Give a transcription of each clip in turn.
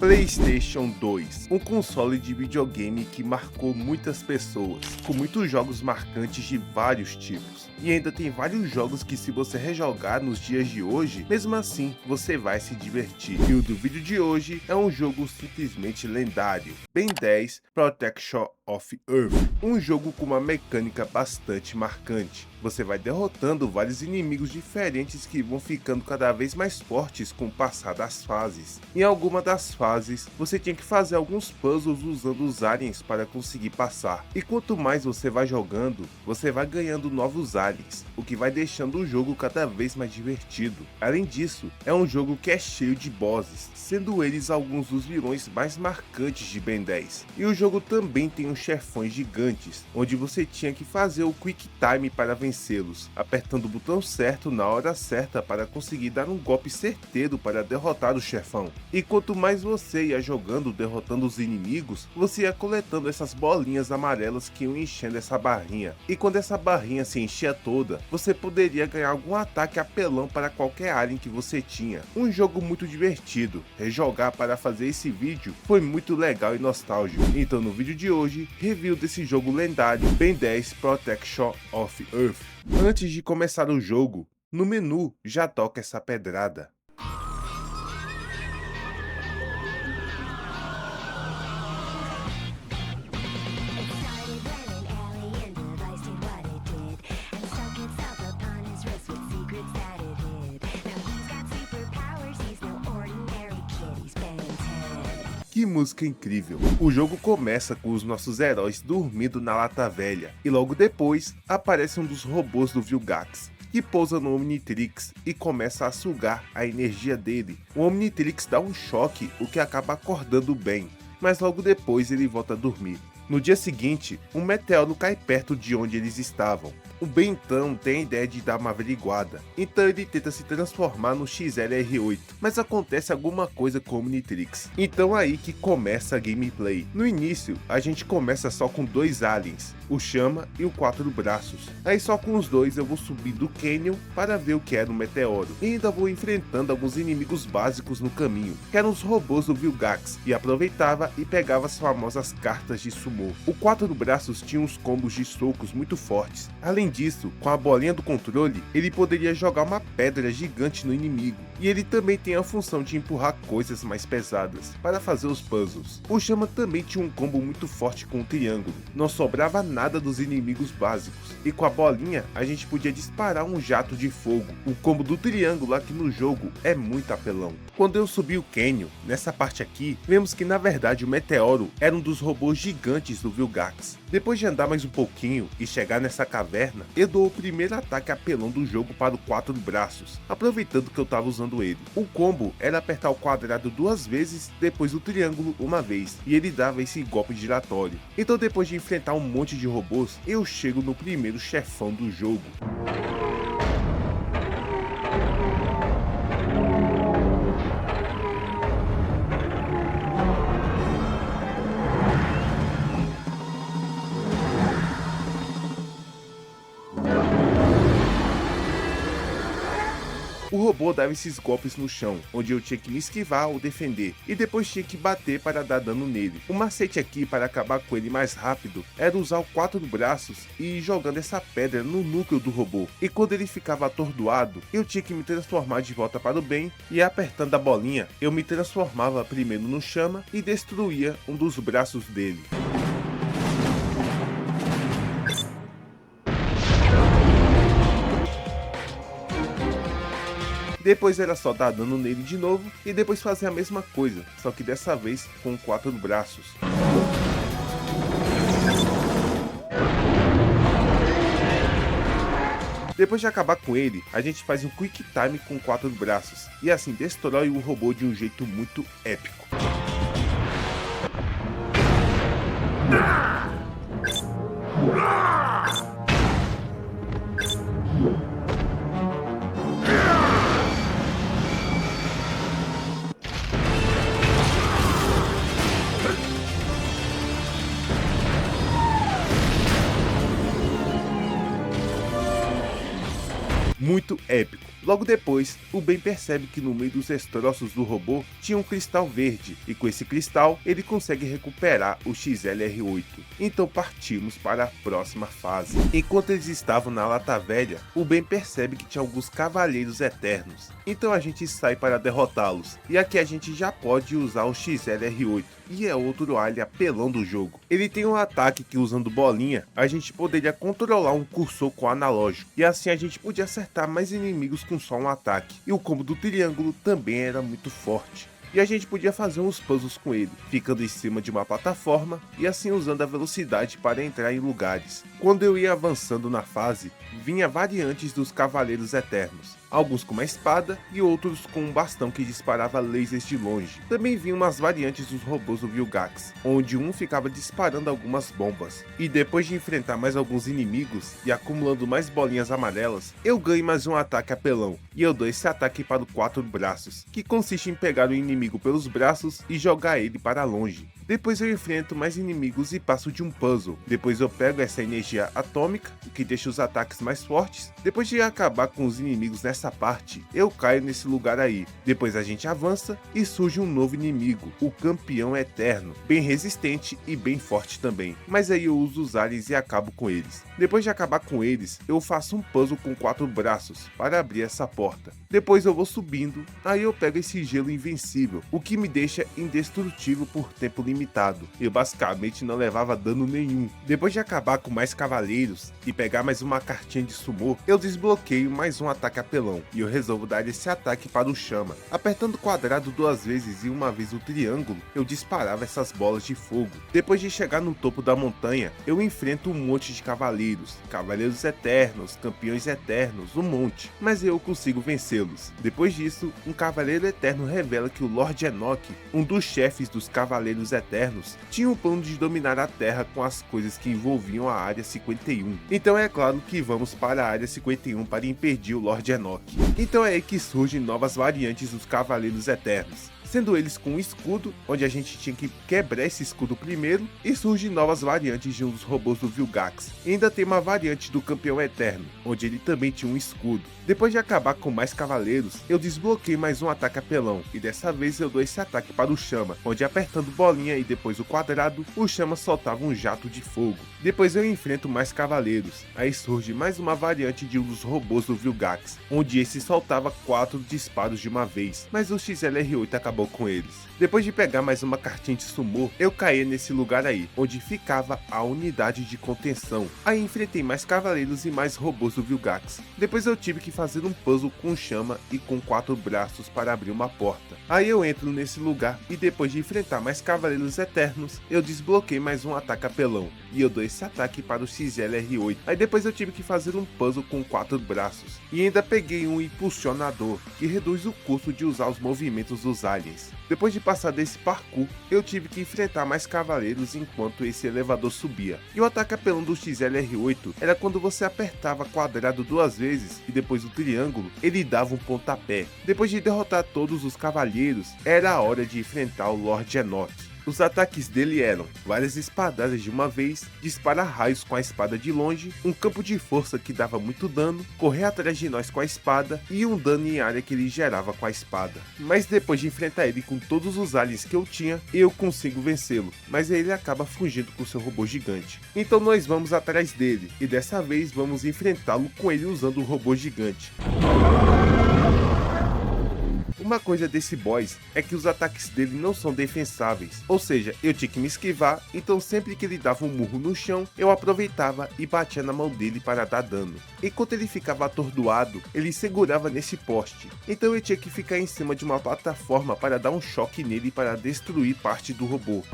PlayStation 2, um console de videogame que marcou muitas pessoas, com muitos jogos marcantes de vários tipos. E ainda tem vários jogos que, se você rejogar nos dias de hoje, mesmo assim você vai se divertir. E o do vídeo de hoje é um jogo simplesmente lendário, Ben 10 Protection of Earth, um jogo com uma mecânica bastante marcante. Você vai derrotando vários inimigos diferentes que vão ficando cada vez mais fortes com o passar das fases. Em alguma das fases, você tinha que fazer alguns puzzles usando os aliens para conseguir passar. E quanto mais você vai jogando, você vai ganhando novos aliens, o que vai deixando o jogo cada vez mais divertido. Além disso, é um jogo que é cheio de bosses, sendo eles alguns dos vilões mais marcantes de Ben 10. E o jogo também tem uns chefões gigantes, onde você tinha que fazer o Quick Time para vencê-los, apertando o botão certo na hora certa para conseguir dar um golpe certeiro para derrotar o chefão. E quanto mais você ia jogando derrotando os inimigos, você ia coletando essas bolinhas amarelas que iam enchendo essa barrinha. E quando essa barrinha se enchia toda, você poderia ganhar algum ataque apelão para qualquer alien que você tinha. Um jogo muito divertido. Rejogar para fazer esse vídeo foi muito legal e nostálgico. Então no vídeo de hoje, review desse jogo lendário Ben 10 Protection of Earth. Antes de começar o jogo, no menu já toca essa pedrada. Que música incrível! O jogo começa com os nossos heróis dormindo na lata velha, e logo depois aparece um dos robôs do Vilgax, que pousa no Omnitrix e começa a sugar a energia dele. O Omnitrix dá um choque, o que acaba acordando o Ben, mas logo depois ele volta a dormir. No dia seguinte, um meteoro cai perto de onde eles estavam. O Ben então tem a ideia de dar uma averiguada, então ele tenta se transformar no XLR8, mas acontece alguma coisa com o Omnitrix. Então aí que começa a gameplay. No início, a gente começa só com dois aliens, o Chama e o Quatro Braços. Aí só com os dois eu vou subir do Canyon para ver o que era o meteoro. E ainda vou enfrentando alguns inimigos básicos no caminho, que eram os robôs do Vilgax, e aproveitava e pegava as famosas cartas de sumo. O Quatro Braços tinha uns combos de socos muito fortes. Além disso, com a bolinha do controle, ele poderia jogar uma pedra gigante no inimigo, e ele também tem a função de empurrar coisas mais pesadas para fazer os puzzles. O Chama também tinha um combo muito forte com o triângulo, não sobrava nada dos inimigos básicos, e com a bolinha a gente podia disparar um jato de fogo. O combo do triângulo aqui no jogo é muito apelão. Quando eu subi o Canyon, nessa parte aqui, vemos que na verdade o meteoro era um dos robôs gigantes do Vilgax. Depois de andar mais um pouquinho e chegar nessa caverna, eu dou o primeiro ataque apelão do jogo para o Quatro Braços, aproveitando que eu estava usando ele. O combo era apertar o quadrado duas vezes, depois o triângulo uma vez, e ele dava esse golpe giratório. Então depois de enfrentar um monte de robôs, eu chego no primeiro chefão do jogo. O robô dava esses golpes no chão, onde eu tinha que me esquivar ou defender, e depois tinha que bater para dar dano nele. O macete aqui para acabar com ele mais rápido era usar o Quatro Braços e ir jogando essa pedra no núcleo do robô. E quando ele ficava atordoado, eu tinha que me transformar de volta para o bem, e apertando a bolinha, eu me transformava primeiro no Chama e destruía um dos braços dele. Depois era só dar dano nele de novo e depois fazer a mesma coisa, só que dessa vez com Quatro Braços. Depois de acabar com ele, a gente faz um Quick Time com Quatro Braços, e assim destrói o robô de um jeito muito épico. Muito épico. Logo depois, o Ben percebe que no meio dos destroços do robô tinha um cristal verde, e com esse cristal ele consegue recuperar o XLR8. Então partimos para a próxima fase. Enquanto eles estavam na Lata Velha, o Ben percebe que tinha alguns Cavaleiros Eternos. Então a gente sai para derrotá-los, e aqui a gente já pode usar o XLR8, e é outro alien apelão do jogo. Ele tem um ataque que, usando bolinha, a gente poderia controlar um cursor com analógico, e assim a gente podia acertar mais inimigos com só um ataque. E o combo do triângulo também era muito forte. E a gente podia fazer uns puzzles com ele, ficando em cima de uma plataforma e assim usando a velocidade para entrar em lugares. Quando eu ia avançando na fase, vinha variantes dos Cavaleiros Eternos, alguns com uma espada e outros com um bastão que disparava lasers de longe. Também vinham umas variantes dos robôs do Vilgax, onde um ficava disparando algumas bombas. E depois de enfrentar mais alguns inimigos e acumulando mais bolinhas amarelas, eu ganho mais um ataque apelão, e eu dou esse ataque para o 4 braços, que consiste em pegar o inimigo pelos braços e jogar ele para longe. Depois eu enfrento mais inimigos e passo de um puzzle. Depois eu pego essa energia atômica, o que deixa os ataques mais fortes. Depois de acabar com os inimigos nessa parte, eu caio nesse lugar aí. Depois a gente avança e surge um novo inimigo, o Campeão Eterno, bem resistente e bem forte também. Mas aí eu uso os aliens e acabo com eles. Depois de acabar com eles, eu faço um puzzle com 4 braços para abrir essa porta. Depois eu vou subindo, aí eu pego esse gelo invencível, o que me deixa indestrutível por tempo limitado. Eu basicamente não levava dano nenhum. Depois de acabar com mais cavaleiros e pegar mais uma cartinha de sumô, eu desbloqueio mais um ataque apelão e eu resolvo dar esse ataque para o Chama. Apertando o quadrado 2 vezes e uma vez o triângulo, eu disparava essas bolas de fogo. Depois de chegar no topo da montanha, eu enfrento um monte de cavaleiros, Cavaleiros Eternos, Campeões Eternos, um monte, mas eu consigo vencê-los. Depois disso, um Cavaleiro Eterno revela que o Lord Enoch, um dos chefes dos Cavaleiros Eternos, tinha o plano de dominar a Terra com as coisas que envolviam a Área 51. Então é claro que vamos para a Área 51 para impedir o Lord Enoch. Então é aí que surgem novas variantes dos Cavaleiros Eternos, sendo eles com um escudo, onde a gente tinha que quebrar esse escudo primeiro, e surgem novas variantes de um dos robôs do Vilgax. E ainda tem uma variante do Campeão Eterno, onde ele também tinha um escudo. Depois de acabar com mais cavaleiros, eu desbloqueei mais um ataque apelão, e dessa vez eu dou esse ataque para o Chama, onde apertando bolinha e depois o quadrado, o Chama soltava um jato de fogo. Depois eu enfrento mais cavaleiros, aí surge mais uma variante de um dos robôs do Vilgax, onde esse soltava 4 disparos de uma vez, mas o XLR8 acabou com eles. Depois de pegar mais uma cartinha de sumô, eu caí nesse lugar aí, onde ficava a unidade de contenção. Aí enfrentei mais cavaleiros e mais robôs do Vilgax. Depois eu tive que fazer um puzzle com Chama e com 4 braços para abrir uma porta. Aí eu entro nesse lugar e depois de enfrentar mais cavaleiros eternos, eu desbloqueei mais um ataque apelão, e eu dou esse ataque para o XLR8. Aí depois eu tive que fazer um puzzle com 4 braços, e ainda peguei um impulsionador, que reduz o custo de usar os movimentos dos aliens. Depois de passar desse parkour, eu tive que enfrentar mais cavaleiros enquanto esse elevador subia. E o ataque apelão do XLR8 era quando você apertava quadrado 2 vezes e depois o triângulo, ele dava um pontapé. Depois de derrotar todos os cavaleiros, era a hora de enfrentar o Lord Enoch. Os ataques dele eram várias espadadas de uma vez, disparar raios com a espada de longe, um campo de força que dava muito dano, correr atrás de nós com a espada e um dano em área que ele gerava com a espada. Mas depois de enfrentar ele com todos os aliens que eu tinha, eu consigo vencê-lo, mas ele acaba fugindo com seu robô gigante. Então nós vamos atrás dele, e dessa vez vamos enfrentá-lo com ele usando o robô gigante. Uma coisa desse boss é que os ataques dele não são defensáveis, ou seja, eu tinha que me esquivar, então sempre que ele dava um murro no chão, eu aproveitava e batia na mão dele para dar dano. Enquanto ele ficava atordoado, ele segurava nesse poste, então eu tinha que ficar em cima de uma plataforma para dar um choque nele para destruir parte do robô.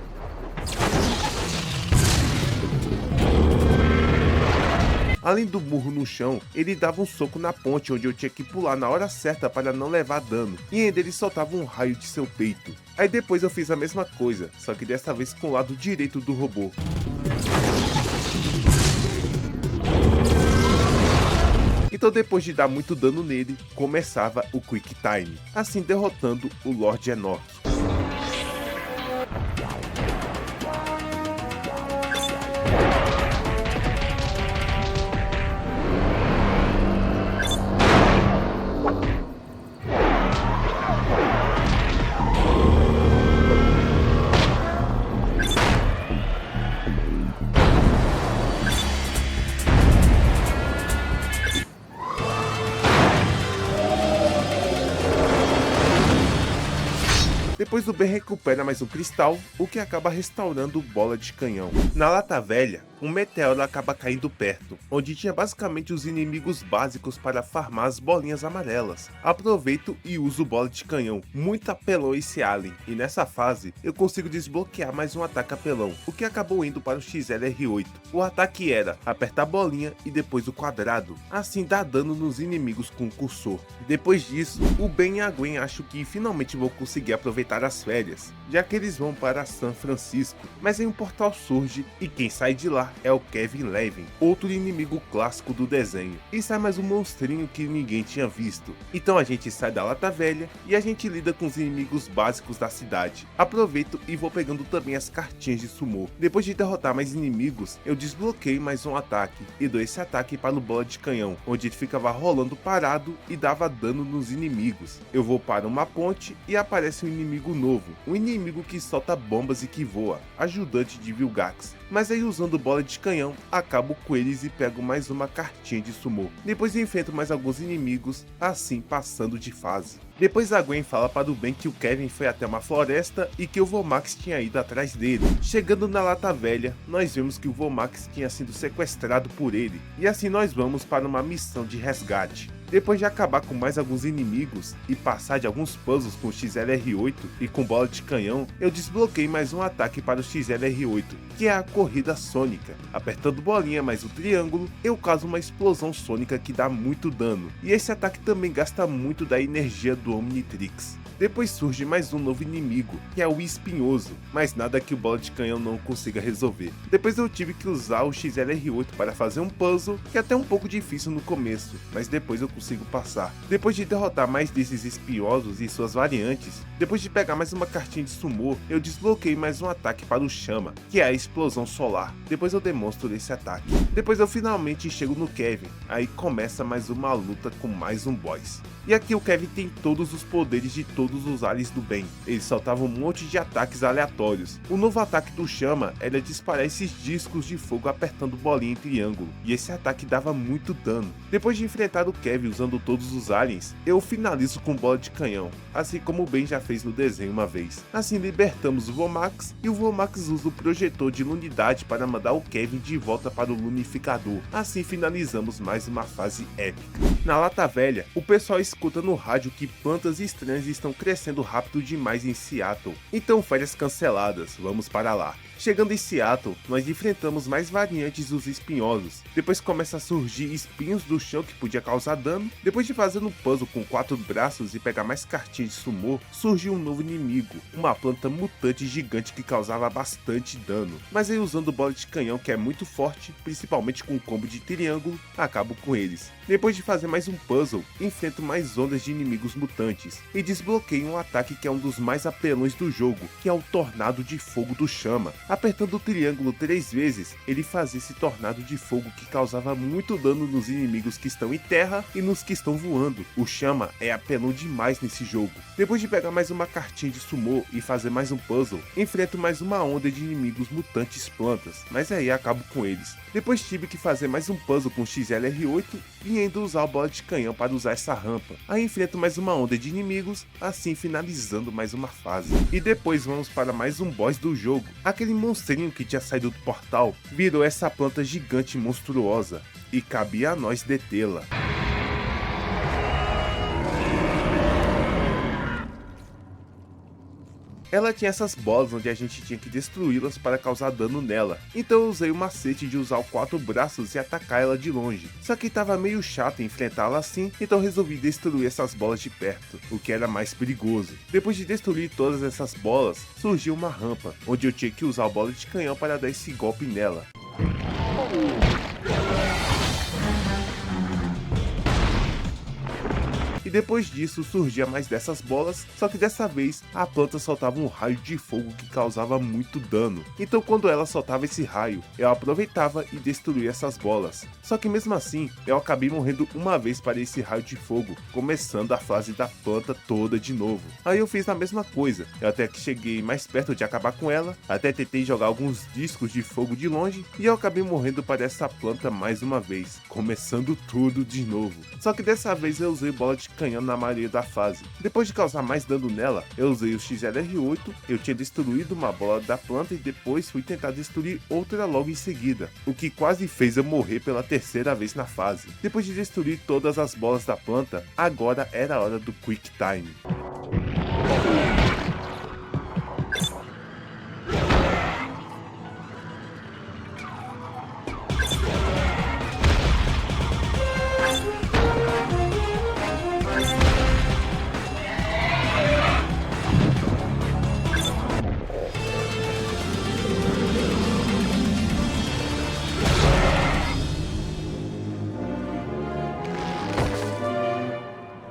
Além do murro no chão, ele dava um soco na ponte onde eu tinha que pular na hora certa para não levar dano, e ainda ele soltava um raio de seu peito. Aí depois eu fiz a mesma coisa, só que dessa vez com o lado direito do robô. Então depois de dar muito dano nele, começava o Quick Time, assim derrotando o Lord Enoch. Depois o Ben recupera mais um cristal, o que acaba restaurando bola de canhão. Na lata velha, um meteoro acaba caindo perto, onde tinha basicamente os inimigos básicos para farmar as bolinhas amarelas. Aproveito e uso bola de canhão, muito apelão esse alien, e nessa fase eu consigo desbloquear mais um ataque apelão, o que acabou indo para o XLR8. O ataque era apertar a bolinha e depois o quadrado, assim dá dano nos inimigos com o cursor. Depois disso, o Ben e a Gwen acham que finalmente vão conseguir aproveitar as férias, já que eles vão para São Francisco, mas aí um portal surge e quem sai de lá é o Kevin Levin, outro inimigo clássico do desenho, e sai mais um monstrinho que ninguém tinha visto. Então a gente sai da lata velha e a gente lida com os inimigos básicos da cidade. Aproveito e vou pegando também as cartinhas de sumo. Depois de derrotar mais inimigos, eu desbloqueei mais um ataque e dou esse ataque para o bola de canhão, onde ele ficava rolando parado e dava dano nos inimigos. Eu vou para uma ponte e aparece um inimigo novo, um inimigo que solta bombas e que voa, ajudante de Vilgax. Mas aí usando bola de canhão, acabo com eles e pego mais uma cartinha de sumo. Depois enfrento mais alguns inimigos, assim passando de fase. Depois a Gwen fala para o Ben que o Kevin foi até uma floresta e que o Vomax tinha ido atrás dele. Chegando na lata velha, nós vemos que o Vomax tinha sido sequestrado por ele, e assim nós vamos para uma missão de resgate. Depois de acabar com mais alguns inimigos e passar de alguns puzzles com o XLR8 e com bola de canhão, eu desbloqueei mais um ataque para o XLR8, que é a corrida sônica. Apertando bolinha mais o triângulo, eu causo uma explosão sônica que dá muito dano, e esse ataque também gasta muito da energia do Omnitrix. Depois surge mais um novo inimigo, que é o Espinhoso, mas nada que o bola de canhão não consiga resolver. Depois eu tive que usar o XLR8 para fazer um puzzle, que é até um pouco difícil no começo, mas depois eu consigo passar. Depois de derrotar mais desses espinhosos e suas variantes, depois de pegar mais uma cartinha de sumo, eu desbloqueei mais um ataque para o Chama, que é a explosão solar. Depois eu demonstro esse ataque. Depois eu finalmente chego no Kevin, aí começa mais uma luta com mais um boss. E aqui o Kevin tem todos os poderes de todos os aliens do bem. Ele soltava um monte de ataques aleatórios. O novo ataque do Chama era disparar esses discos de fogo apertando bolinha em triângulo, e esse ataque dava muito dano. Depois de enfrentar o Kevin usando todos os aliens, eu finalizo com bola de canhão, assim como o Ben já fez no desenho uma vez. Assim libertamos o Vomax, e o Vomax usa o projetor de lunidade para mandar o Kevin de volta para o lunificador. Assim finalizamos mais uma fase épica. Na lata velha, o pessoal escuta no rádio que plantas estranhas estão crescendo rápido demais em Seattle. Então férias canceladas, vamos para lá. Chegando em Seattle, nós enfrentamos mais variantes dos espinhosos. Depois começa a surgir espinhos do chão que podia causar dano. Depois de fazer um puzzle com 4 braços e pegar mais cartinhas de sumo, surgiu um novo inimigo, uma planta mutante gigante que causava bastante dano. Mas aí usando bola de canhão que é muito forte, principalmente com o combo de triângulo, acabo com eles. Depois de fazer mais um puzzle, enfrento mais ondas de inimigos mutantes e desbloqueio um ataque que é um dos mais apelões do jogo, que é o Tornado de Fogo do Chama. Apertando o triângulo 3 vezes, ele fazia esse tornado de fogo que causava muito dano nos inimigos que estão em terra e nos que estão voando. O Chama é apelão demais nesse jogo. Depois de pegar mais uma cartinha de sumo e fazer mais um puzzle, enfrento mais uma onda de inimigos mutantes plantas, mas aí acabo com eles. Depois tive que fazer mais um puzzle com XLR8 e ainda usar a bola de canhão para usar essa rampa. Aí enfrento mais uma onda de inimigos, assim finalizando mais uma fase. E depois vamos para mais um boss do jogo. Aquele monstrinho que tinha saído do portal virou essa planta gigante monstruosa e cabia a nós detê-la. Ela tinha essas bolas onde a gente tinha que destruí-las para causar dano nela, então eu usei o macete de usar os 4 braços e atacar ela de longe. Só que tava meio chato enfrentá-la assim, então resolvi destruir essas bolas de perto, o que era mais perigoso. Depois de destruir todas essas bolas, surgiu uma rampa, onde eu tinha que usar a bola de canhão para dar esse golpe nela. E depois disso surgia mais dessas bolas, só que dessa vez a planta soltava um raio de fogo que causava muito dano. Então quando ela soltava esse raio, eu aproveitava e destruía essas bolas. Só que mesmo assim, eu acabei morrendo uma vez para esse raio de fogo, começando a fase da planta toda de novo. Aí eu fiz a mesma coisa, eu até que cheguei mais perto de acabar com ela, até tentei jogar alguns discos de fogo de longe, e eu acabei morrendo para essa planta mais uma vez, começando tudo de novo. Só que dessa vez eu usei bola de canhão canhão na maioria da fase. Depois de causar mais dano nela, eu usei o XLR8, eu tinha destruído uma bola da planta e depois fui tentar destruir outra logo em seguida, o que quase fez eu morrer pela terceira vez na fase. Depois de destruir todas as bolas da planta, agora era a hora do Quick Time.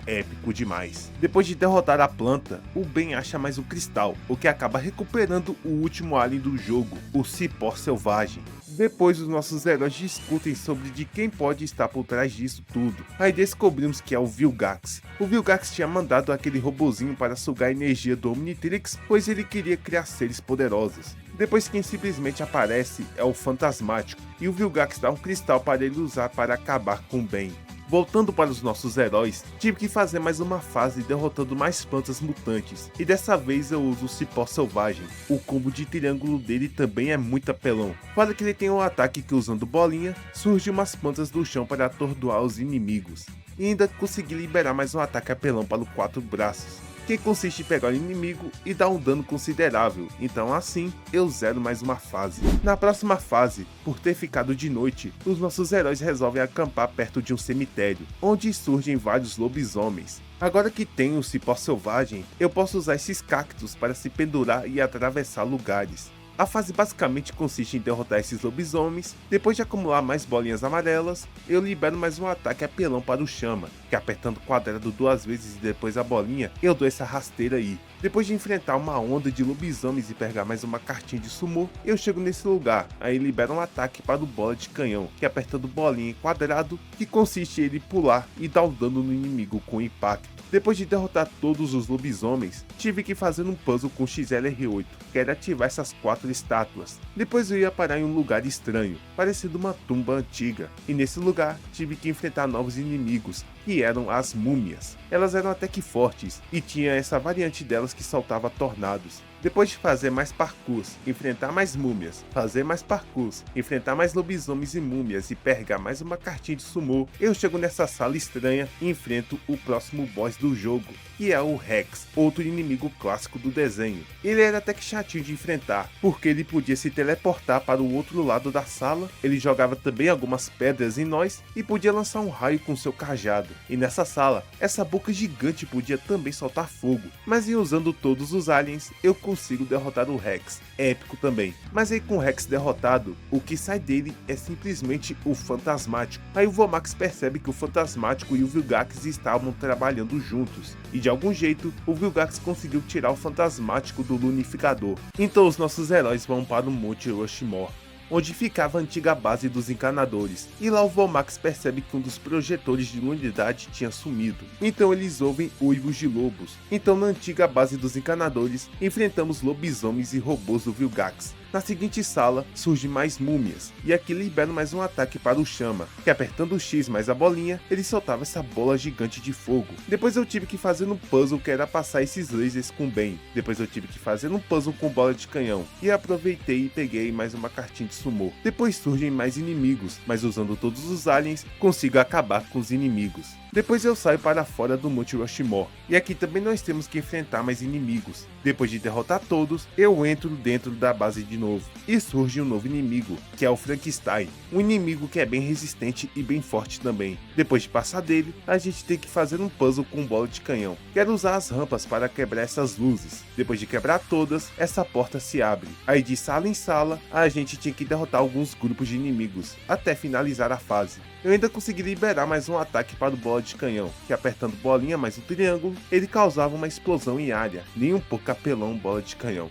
Épico demais. Depois de derrotar a planta, o Ben acha mais um cristal, o que acaba recuperando o último alien do jogo, o Cipó Selvagem. Depois os nossos heróis discutem sobre de quem pode estar por trás disso tudo. Aí descobrimos que é o Vilgax. O Vilgax tinha mandado aquele robozinho para sugar a energia do Omnitrix, pois ele queria criar seres poderosos. Depois quem simplesmente aparece é o Fantasmático, e o Vilgax dá um cristal para ele usar para acabar com o Ben. Voltando para os nossos heróis, tive que fazer mais uma fase derrotando mais plantas mutantes, e dessa vez eu uso o Cipó Selvagem. O combo de triângulo dele também é muito apelão. Fora que ele tem um ataque que usando bolinha, surge umas plantas do chão para atordoar os inimigos. E ainda consegui liberar mais um ataque apelão para o 4 braços, que consiste em pegar o inimigo e dar um dano considerável, então assim eu zero mais uma fase. Na próxima fase, por ter ficado de noite, os nossos heróis resolvem acampar perto de um cemitério, onde surgem vários lobisomens. Agora que tenho o Cipó Selvagem, eu posso usar esses cactos para se pendurar e atravessar lugares. A fase basicamente consiste em derrotar esses lobisomens. Depois de acumular mais bolinhas amarelas, eu libero mais um ataque apelão para o Chama, que apertando o quadrado 2 vezes e depois a bolinha, eu dou essa rasteira aí. Depois de enfrentar uma onda de lobisomens e pegar mais uma cartinha de sumô, eu chego nesse lugar, aí libero um ataque para o Bola de Canhão, que apertando bolinha em quadrado, que consiste em ele pular e dar um dano no inimigo com impacto. Depois de derrotar todos os lobisomens, tive que fazer um puzzle com XLR8, que era ativar essas 4 estátuas. Depois eu ia parar em um lugar estranho, parecendo uma tumba antiga, e nesse lugar tive que enfrentar novos inimigos, que eram as múmias. Elas eram até que fortes, e tinha essa variante delas que soltava tornados. Depois de fazer mais parkours, enfrentar mais múmias, fazer mais parkours, enfrentar mais lobisomens e múmias e pegar mais uma cartinha de sumô, eu chego nessa sala estranha e enfrento o próximo boss do jogo, que é o Rex, outro inimigo clássico do desenho. Ele era até que chatinho de enfrentar, porque ele podia se teleportar para o outro lado da sala, ele jogava também algumas pedras em nós e podia lançar um raio com seu cajado. E nessa sala, essa boca gigante podia também soltar fogo, mas em usando todos os aliens, eu consigo derrotar o Rex, épico também. Mas aí com o Rex derrotado, o que sai dele é simplesmente o Fantasmático. Aí o Vomax percebe que o Fantasmático e o Vilgax estavam trabalhando juntos, e de algum jeito o Vilgax conseguiu tirar o Fantasmático do Lunificador. Então os nossos heróis vão para o Monte Rushmore, onde ficava a antiga base dos encanadores, e lá o Vomax percebe que um dos projetores de uma unidade tinha sumido. Então eles ouvem uivos de lobos. Então na antiga base dos encanadores, enfrentamos lobisomens e robôs do Vilgax. Na seguinte sala, surgem mais múmias, e aqui libero mais um ataque para o Chama, que apertando o X mais a bolinha, ele soltava essa bola gigante de fogo. Depois eu tive que fazer um puzzle que era passar esses lasers com Ben. Depois eu tive que fazer um puzzle com bola de canhão, e aproveitei e peguei mais uma cartinha de sumô. Depois surgem mais inimigos, mas usando todos os aliens, consigo acabar com os inimigos. Depois eu saio para fora do Monte Rushmore, e aqui também nós temos que enfrentar mais inimigos. Depois de derrotar todos, eu entro dentro da base de novo, e surge um novo inimigo, que é o Frankenstein, um inimigo que é bem resistente e bem forte também. Depois de passar dele, a gente tem que fazer um puzzle com bola de canhão. Quero usar as rampas para quebrar essas luzes. Depois de quebrar todas, essa porta se abre. Aí de sala em sala, a gente tinha que derrotar alguns grupos de inimigos, até finalizar a fase. Eu ainda consegui liberar mais um ataque para o bola de canhão, que apertando bolinha mais um triângulo, ele causava uma explosão em área, nem um pouco apelão bola de canhão.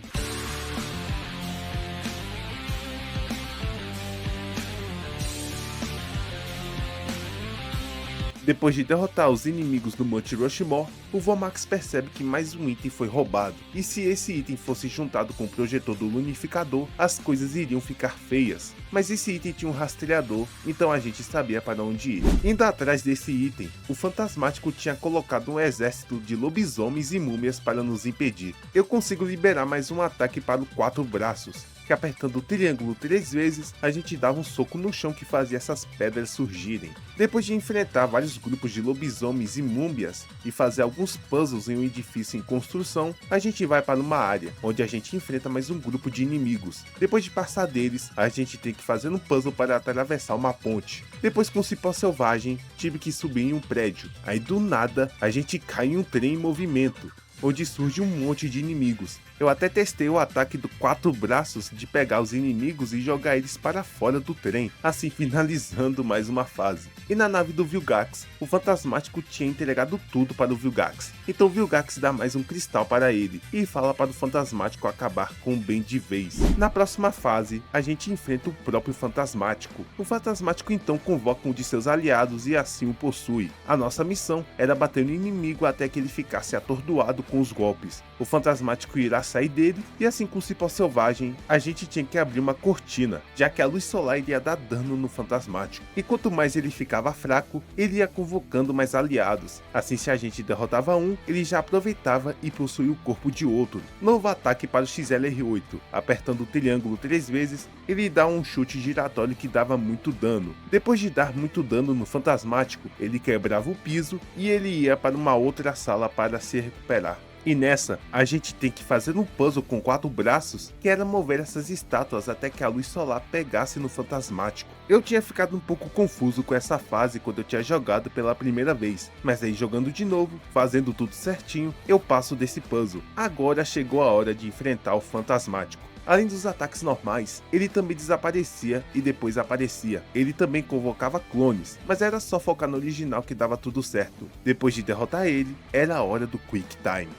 Depois de derrotar os inimigos do Monte Rushmore, o Vomax percebe que mais um item foi roubado, e se esse item fosse juntado com o projetor do Lunificador, as coisas iriam ficar feias. Mas esse item tinha um rastreador, então a gente sabia para onde ir. Indo atrás desse item, o Fantasmático tinha colocado um exército de lobisomens e múmias para nos impedir. Eu consigo liberar mais um ataque para o 4 braços, que apertando o triângulo 3 vezes, a gente dava um soco no chão que fazia essas pedras surgirem. Depois de enfrentar vários grupos de lobisomens e múmias e fazer alguns puzzles em um edifício em construção, a gente vai para uma área, onde a gente enfrenta mais um grupo de inimigos. Depois de passar deles, a gente tem que fazer um puzzle para atravessar uma ponte. Depois com o cipó selvagem, tive que subir em um prédio. Aí do nada, a gente cai em um trem em movimento, onde surge um monte de inimigos. Eu até testei o ataque do 4 braços de pegar os inimigos e jogar eles para fora do trem, assim finalizando mais uma fase. E na nave do Vilgax, o Fantasmático tinha entregado tudo para o Vilgax, então o Vilgax dá mais um cristal para ele e fala para o Fantasmático acabar com o bem de vez. Na próxima fase, a gente enfrenta o próprio Fantasmático. O Fantasmático então convoca um de seus aliados e assim o possui. A nossa missão era bater no inimigo até que ele ficasse atordoado com os golpes. O Fantasmático irá sair dele, e assim com o cipó selvagem, a gente tinha que abrir uma cortina, já que a luz solar iria dar dano no Fantasmático. E quanto mais ele ficava fraco, ele ia convocando mais aliados. Assim, se a gente derrotava um, ele já aproveitava e possuía o corpo de outro. Novo ataque para o XLR8. Apertando o triângulo 3 vezes, ele dá um chute giratório que dava muito dano. Depois de dar muito dano no Fantasmático, ele quebrava o piso e ele ia para uma outra sala para se recuperar. E nessa, a gente tem que fazer um puzzle com 4 braços, que era mover essas estátuas até que a luz solar pegasse no Fantasmático. Eu tinha ficado um pouco confuso com essa fase quando eu tinha jogado pela primeira vez, mas aí jogando de novo, fazendo tudo certinho, eu passo desse puzzle. Agora chegou a hora de enfrentar o Fantasmático. Além dos ataques normais, ele também desaparecia e depois aparecia. Ele também convocava clones, mas era só focar no original que dava tudo certo. Depois de derrotar ele, era a hora do Quick Time.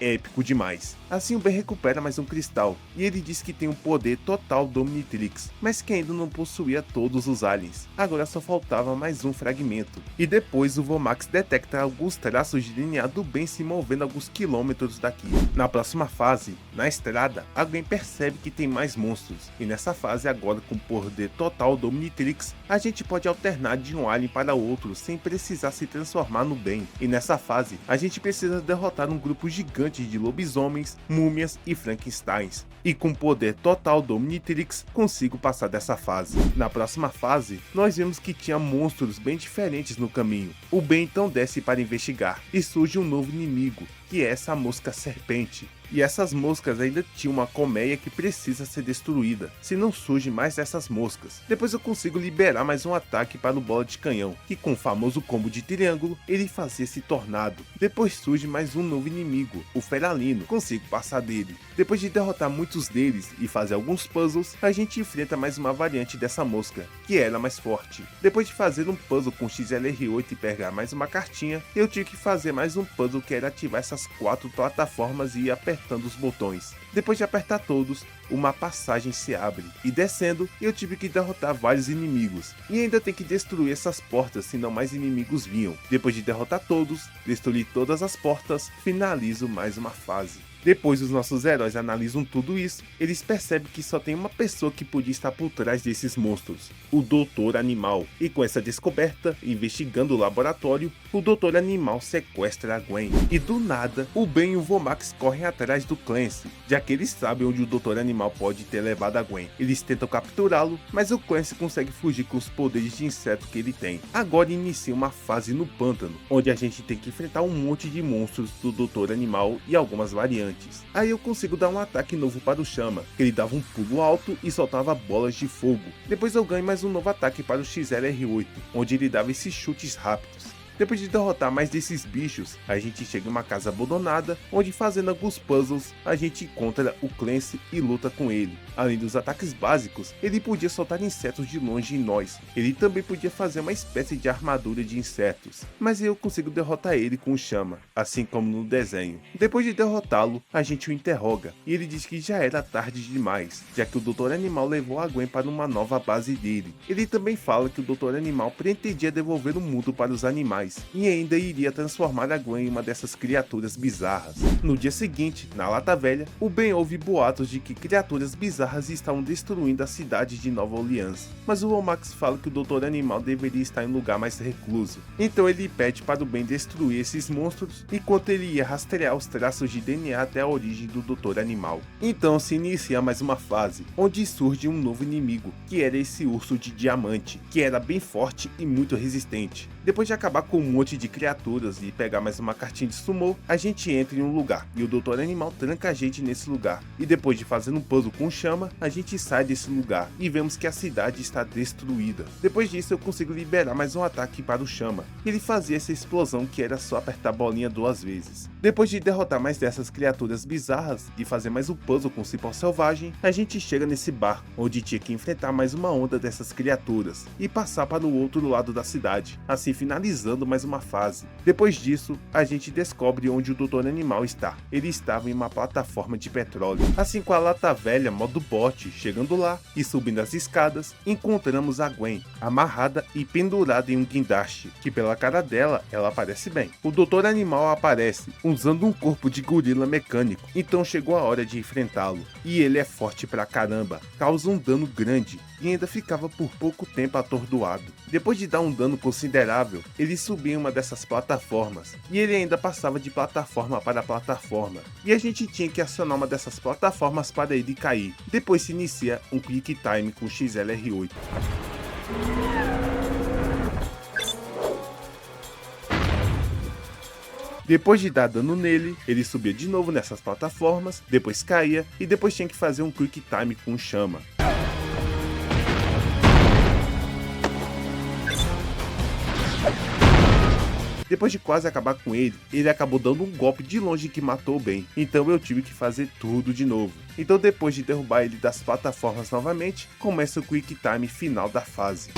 Épico demais. Assim o Ben recupera mais um cristal, e ele diz que tem um poder total do Omnitrix, mas que ainda não possuía todos os aliens. Agora só faltava mais um fragmento. E depois o Vomax detecta alguns traços de DNA do Ben se movendo alguns quilômetros daqui. Na próxima fase, na estrada, a Gwen percebe que tem mais monstros, e nessa fase agora com o poder total do Omnitrix, a gente pode alternar de um alien para outro sem precisar se transformar no Ben. E nessa fase, a gente precisa derrotar um grupo gigante de lobisomens, múmias e Frankensteins. E com o poder total do Omnitrix, consigo passar dessa fase. Na próxima fase, nós vemos que tinha monstros bem diferentes no caminho. O Ben então desce para investigar, e surge um novo inimigo, que é essa mosca serpente. E essas moscas ainda tinham uma colmeia que precisa ser destruída, se não surge mais dessas moscas. Depois eu consigo liberar mais um ataque para o bola de canhão, que com o famoso combo de triângulo, ele fazia esse tornado. Depois surge mais um novo inimigo, o Feralino, consigo passar dele. Depois de derrotar muitos deles e fazer alguns puzzles, a gente enfrenta mais uma variante dessa mosca, que era mais forte. Depois de fazer um puzzle com XLR8 e pegar mais uma cartinha, eu tive que fazer mais um puzzle que era ativar essas 4 plataformas e ir apertando os botões. Depois de apertar todos, uma passagem se abre, e descendo, eu tive que derrotar vários inimigos, e ainda tem que destruir essas portas, senão mais inimigos vinham. Depois de derrotar todos, destruir todas as portas, finalizo mais uma fase. Depois os nossos heróis analisam tudo isso, eles percebem que só tem uma pessoa que podia estar por trás desses monstros, o Doutor Animal. E com essa descoberta, investigando o laboratório, o Doutor Animal sequestra a Gwen. E do nada, o Ben e o Vomax correm atrás do Clancy, já que eles sabem onde o Doutor Animal pode ter levado a Gwen. Eles tentam capturá-lo, mas o Clancy consegue fugir com os poderes de inseto que ele tem. Agora inicia uma fase no pântano, onde a gente tem que enfrentar um monte de monstros do Doutor Animal e algumas variantes. Aí eu consigo dar um ataque novo para o Chama, que ele dava um pulo alto e soltava bolas de fogo. Depois eu ganho mais um novo ataque para o XLR8, onde ele dava esses chutes rápidos. Depois de derrotar mais desses bichos, a gente chega em uma casa abandonada, onde fazendo alguns puzzles, a gente encontra o Clancy e luta com ele. Além dos ataques básicos, ele podia soltar insetos de longe em nós. Ele também podia fazer uma espécie de armadura de insetos, mas eu consigo derrotar ele com chama, assim como no desenho. Depois de derrotá-lo, a gente o interroga, e ele diz que já era tarde demais, já que o Dr. Animal levou a Gwen para uma nova base dele. Ele também fala que o Dr. Animal pretendia devolver o mundo para os animais, e ainda iria transformar a Gwen em uma dessas criaturas bizarras. No dia seguinte, na Lata Velha, o Ben ouve boatos de que criaturas bizarras estavam destruindo a cidade de Nova Orleans, mas o Lomax fala que o Dr. Animal deveria estar em um lugar mais recluso. Então ele pede para o Ben destruir esses monstros, enquanto ele ia rastrear os traços de DNA até a origem do Dr. Animal. Então se inicia mais uma fase, onde surge um novo inimigo, que era esse urso de diamante, que era bem forte e muito resistente. Depois de acabar com um monte de criaturas e pegar mais uma cartinha de sumo, a gente entra em um lugar, e o Dr. Animal tranca a gente nesse lugar. E depois de fazer um puzzle com chama, a gente sai desse lugar, e vemos que a cidade está destruída. Depois disso eu consigo liberar mais um ataque para o chama. Ele fazia essa explosão que era só apertar a bolinha 2 vezes. Depois de derrotar mais dessas criaturas bizarras e fazer mais um puzzle com cipó selvagem, a gente chega nesse bar, onde tinha que enfrentar mais uma onda dessas criaturas, e passar para o outro lado da cidade, assim finalizando mais uma fase. Depois disso, a gente descobre onde o Dr. Animal está. Ele estava em uma plataforma de petróleo. Assim, com a Lata Velha modo bot, chegando lá e subindo as escadas, encontramos a Gwen, amarrada e pendurada em um guindaste, que pela cara dela, ela parece bem. O Dr. Animal aparece, usando um corpo de gorila mecânico, então chegou a hora de enfrentá-lo. E ele é forte pra caramba, causa um dano grande, e ainda ficava por pouco tempo atordoado. Depois de dar um dano considerável, ele subia em uma dessas plataformas, e ele ainda passava de plataforma para plataforma, e a gente tinha que acionar uma dessas plataformas para ele cair. Depois se inicia um Quick Time com XLR8. Depois de dar dano nele, ele subia de novo nessas plataformas, depois caía, e depois tinha que fazer um Quick Time com chama. Depois de quase acabar com ele, ele acabou dando um golpe de longe que matou bem, então eu tive que fazer tudo de novo. Então depois de derrubar ele das plataformas novamente, começa o Quick Time final da fase.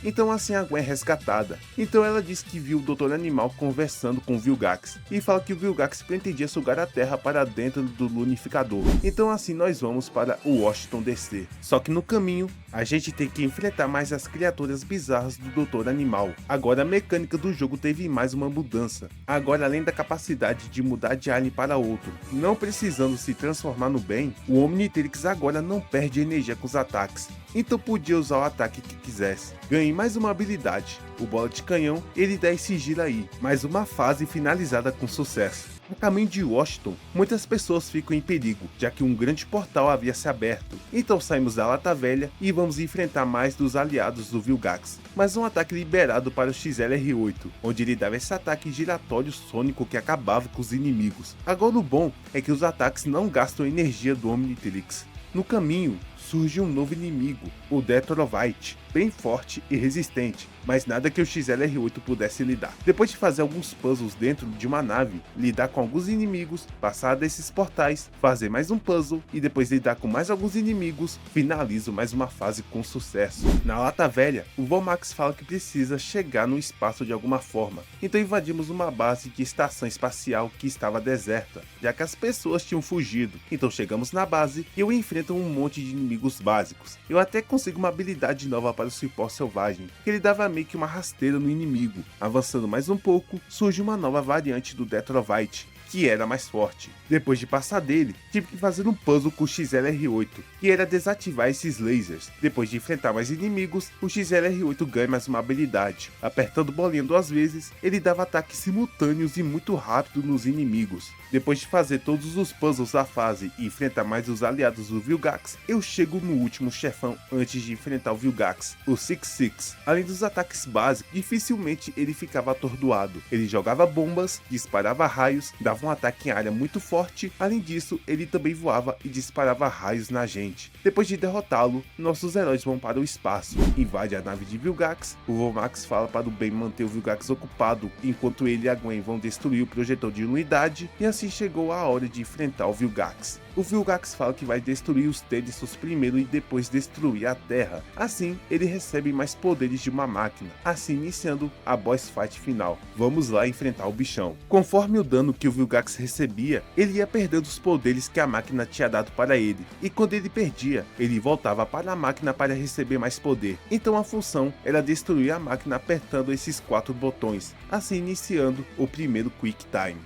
Então assim a Gwen é resgatada. Então ela diz que viu o Dr. Animal conversando com o Vilgax, e fala que o Vilgax pretendia sugar a Terra para dentro do Lunificador. Então assim nós vamos para o Washington DC. Só que no caminho, a gente tem que enfrentar mais as criaturas bizarras do Dr. Animal. Agora a mecânica do jogo teve mais uma mudança. Agora, além da capacidade de mudar de alien para outro, não precisando se transformar no bem, o Omnitrix agora não perde energia com os ataques. Então podia usar o ataque que quisesse. Ganhei mais uma habilidade, o Bola de Canhão, ele dá esse giro aí, mais uma fase finalizada com sucesso. No caminho de Washington, muitas pessoas ficam em perigo, já que um grande portal havia se aberto. Então saímos da Lata Velha e vamos enfrentar mais dos aliados do Vilgax. Mas um ataque liberado para o XLR8, onde ele dava esse ataque giratório sônico que acabava com os inimigos. Agora o bom é que os ataques não gastam energia do Omnitrix. No caminho, surge um novo inimigo, o Detrovite, bem forte e resistente, mas nada que o XLR8 pudesse lidar. Depois de fazer alguns puzzles dentro de uma nave, lidar com alguns inimigos, passar desses portais, fazer mais um puzzle e depois lidar com mais alguns inimigos, finalizo mais uma fase com sucesso. Na Lata Velha, o Vomax fala que precisa chegar no espaço de alguma forma, então invadimos uma base de estação espacial que estava deserta, já que as pessoas tinham fugido. Então chegamos na base e eu enfrento um monte de inimigos básicos. Eu até consigo uma habilidade nova para o Cipó Selvagem, que ele dava meio que uma rasteira no inimigo. Avançando mais um pouco, surge uma nova variante do Detrovite, que que era mais forte. Depois de passar dele, tive que fazer um puzzle com o XLR8, que era desativar esses lasers. Depois de enfrentar mais inimigos, o XLR8 ganha mais uma habilidade. Apertando bolinha 2 vezes, ele dava ataques simultâneos e muito rápido nos inimigos. Depois de fazer todos os puzzles da fase e enfrentar mais os aliados do Vilgax, eu chego no último chefão antes de enfrentar o Vilgax, o Six Six. Além dos ataques básicos, dificilmente ele ficava atordoado. Ele jogava bombas, disparava raios, dava um ataque em área muito forte. Além disso, ele também voava e disparava raios na gente. Depois de derrotá-lo, nossos heróis vão para o espaço, invade a nave de Vilgax. O Vomax fala para o Ben manter o Vilgax ocupado, enquanto ele e a Gwen vão destruir o projetor de unidade, e assim chegou a hora de enfrentar o Vilgax. O Vilgax fala que vai destruir os Tennisos primeiro e depois destruir a Terra. Assim, ele recebe mais poderes de uma máquina, assim iniciando a boss fight final. Vamos lá enfrentar o bichão. Conforme o dano que o Vilgax recebia, ele ia perdendo os poderes que a máquina tinha dado para ele, e quando ele perdia, ele voltava para a máquina para receber mais poder. Então a função era destruir a máquina apertando esses 4 botões, assim iniciando o primeiro Quick Time.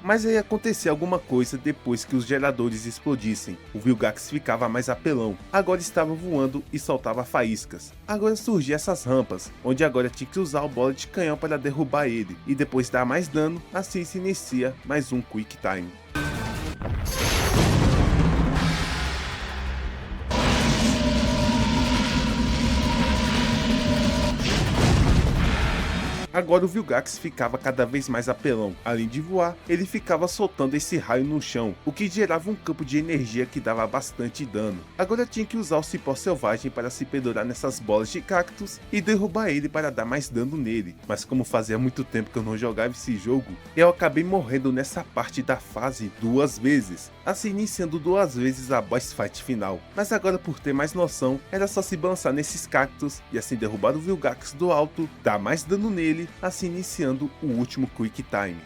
Mas aí acontecia alguma coisa depois que os geradores explodissem. O Vilgax ficava mais apelão, agora estava voando e soltava faíscas. Agora surgiam essas rampas, onde agora tinha que usar o bola de canhão para derrubar ele, e depois dar mais dano, assim se inicia mais um Quick Time. Agora o Vilgax ficava cada vez mais apelão. Além de voar, ele ficava soltando esse raio no chão, o que gerava um campo de energia que dava bastante dano. Agora tinha que usar o cipó selvagem para se pendurar nessas bolas de cactos e derrubar ele para dar mais dano nele. Mas como fazia muito tempo que eu não jogava esse jogo, eu acabei morrendo nessa parte da fase 2 vezes, assim iniciando 2 vezes a boss fight final. Mas agora, por ter mais noção, era só se balançar nesses cactos e assim derrubar o Vilgax do alto, dar mais dano nele, assim iniciando o último Quick Time.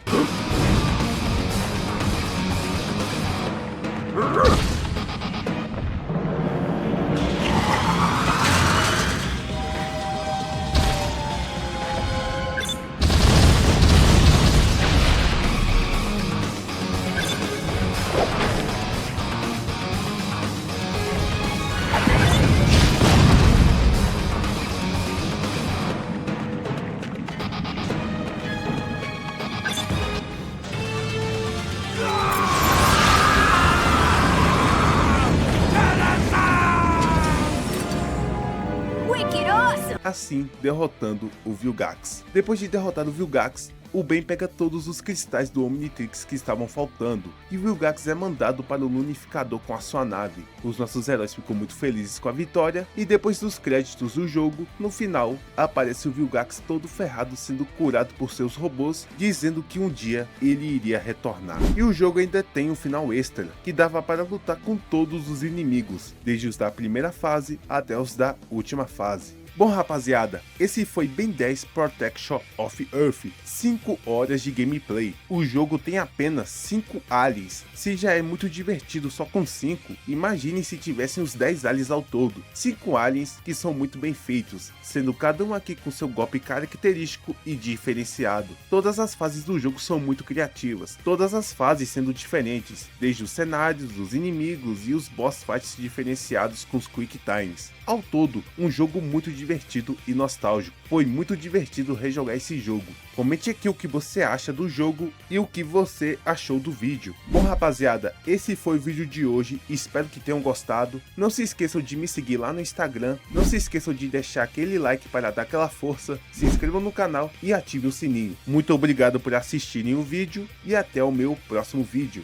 Assim derrotando o Vilgax. Depois de derrotar o Vilgax, o Ben pega todos os cristais do Omnitrix que estavam faltando, e o Vilgax é mandado para o Lunificador com a sua nave. Os nossos heróis ficam muito felizes com a vitória, e depois dos créditos do jogo, no final, aparece o Vilgax todo ferrado sendo curado por seus robôs, dizendo que um dia ele iria retornar. E o jogo ainda tem um final extra, que dava para lutar com todos os inimigos, desde os da primeira fase até os da última fase. Bom rapaziada, esse foi Ben 10 Protection of Earth, 5 horas de gameplay. O jogo tem apenas 5 aliens. Se já é muito divertido só com 5, imagine se tivessem os 10 aliens ao todo. 5 aliens que são muito bem feitos, sendo cada um aqui com seu golpe característico e diferenciado. Todas as fases do jogo são muito criativas, todas as fases sendo diferentes, desde os cenários, os inimigos e os boss fights diferenciados com os Quick Times. Ao todo, um jogo muito divertido e nostálgico. Foi muito divertido rejogar esse jogo. Comente aqui o que você acha do jogo e o que você achou do vídeo. Bom rapaziada, esse foi o vídeo de hoje, espero que tenham gostado. Não se esqueçam de me seguir lá no Instagram, não se esqueçam de deixar aquele like para dar aquela força, se inscrevam no canal e ativem o sininho. Muito obrigado por assistirem o vídeo e até o meu próximo vídeo.